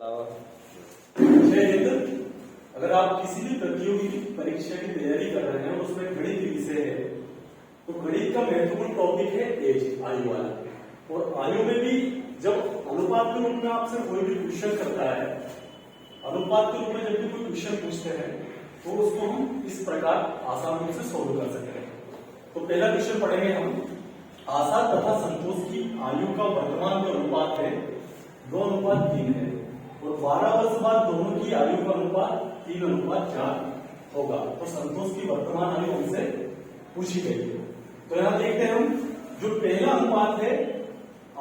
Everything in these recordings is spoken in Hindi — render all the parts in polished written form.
जय हिंद। अगर आप किसी भी प्रतियोगी परीक्षा की तैयारी कर रहे हैं, उसमें गणित विषय है, तो गणित का महत्वपूर्ण टॉपिक है एज, आयु वाला। और आयु में भी जब अनुपात के रूप में आपसे कोई भी क्वेश्चन करता है, अनुपात के रूप में जब भी कोई क्वेश्चन पूछते हैं, तो उसको हम इस प्रकार आसान रूप से सोल्व कर सकते हैं। तो पहला क्वेश्चन पढ़ेंगे हम। आशा तथा संतोष की आयु का वर्तमान जो अनुपात है 2:3 है, और 12 वर्ष बाद दोनों की आयु का अनुपात 3:4 होगा। तो संतोष की वर्तमान आयु हमसे पूछी गई है। तो यहां देखते हैं हम, जो पहला अनुपात है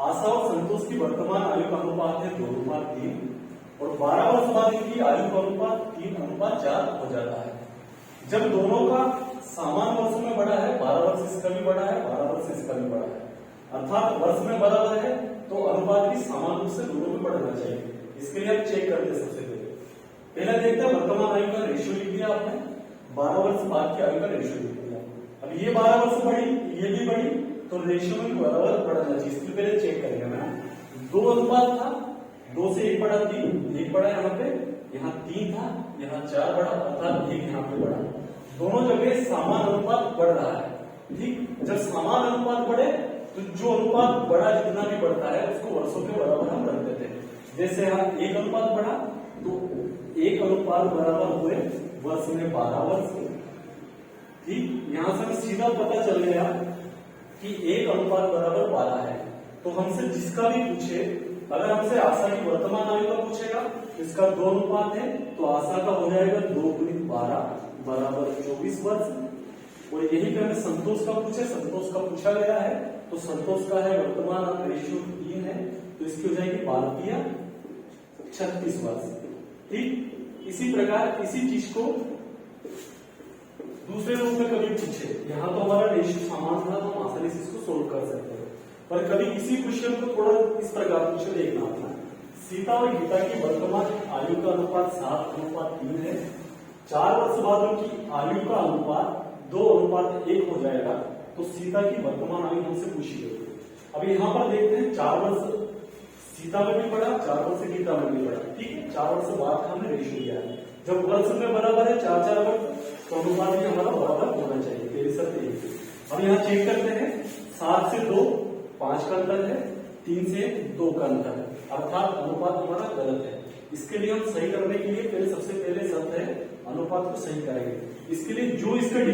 आशा और संतोष की वर्तमान आयु का अनुपात है 2:3, और 12 वर्ष बाद इनकी आयु का अनुपात 3:4 हो जाता है। जब दोनों का समान वर्ष में बड़ा है, 12 वर्ष इसका भी बड़ा है, 12 वर्ष इसका भी बड़ा है, अर्थात वर्ष में बराबर है, तो अनुपात भी समान रूप से दोनों में बढ़ना चाहिए। इसके लिए हम चेक करते हैं। सबसे पहले देखते हैं वर्तमान आयु का रेशियो लिख दिया आपने, 12 वर्ष बाद की आयु का रेशियो लिख दिया। अब ये 12 वर्ष बढ़ी, ये भी बढ़ी, तो रेशियो में बराबर बढ़ना चाहिए। इसके पहले चेक करेंगे मैं। 2 अनुपात था, 2 से 1 बढ़ा 3, 1 बढ़ा यहाँ पे, यहाँ 3 था, यहाँ 4 बढ़ा, अर्थात 1 यहाँ पे बढ़ा। दोनों जगह समान अनुपात बढ़ रहा है। ठीक, जब समान अनुपात बढ़े तो जो अनुपात बड़ा जितना भी बढ़ता है उसको वर्षों के बराबर हम रख देते हैं। जैसे यहाँ 1 अनुपात बढ़ा, तो 1 अनुपात बराबर हुए वर्ष में 12 वर्ष। ठीक, यहां से हमें सीधा पता चल गया कि 1 अनुपात बराबर 12 है। तो हमसे जिसका भी पूछे, अगर हमसे आशा की वर्तमान आयु का पूछेगा, इसका 2 अनुपात है, तो आशा का हो जाएगा 2 × 12 बराबर 24 वर्ष। और यही पे हमें संतोष का पूछे, संतोष का पूछा गया है, तो संतोष का है वर्तमान रेशियो 3 है, तो इसकी हो जाएगी 12 × 36 वर्ष। ठीक, इसी प्रकार इसी चीज को दूसरे रूप में कभी पूछे, यहाँ तो हमारा रेशियो समान था, तो हम आसानी से इसको सोल्व कर सकते हैं। पर कभी किसी क्वेश्चन को थोड़ा इस प्रकार पूछे, देखना अपना, सीता और गीता की वर्तमान आयु का अनुपात 7:3 है, 4 वर्ष बाद उनकी आयु का अनुपात 2:1 हो जाएगा, तो सीता की वर्तमान आयु हमसे पूछी गई। अब यहाँ पर देखते हैं 4 वर्ष सीता में भी बढ़ा, 4 वर्ष गीता में भी बढ़ा। ठीक है, 4 वर्ष बाद हमने रेशियो लिया है। जब वर्ष में बराबर है 4 वर्ष, तो अनुपात भी हमारा बराबर होना चाहिए। पहली शर्त यही है। अब यहाँ चेक करते हैं, 7 से 2 5 का अंतर है, 3 से 2 का अंतर है, अर्थात अनुपात हमारा गलत है। इसके लिए हम सही करने के लिए सबसे पहले शर्त है अनुपात को सही करेंगे। इसके लिए जो इसका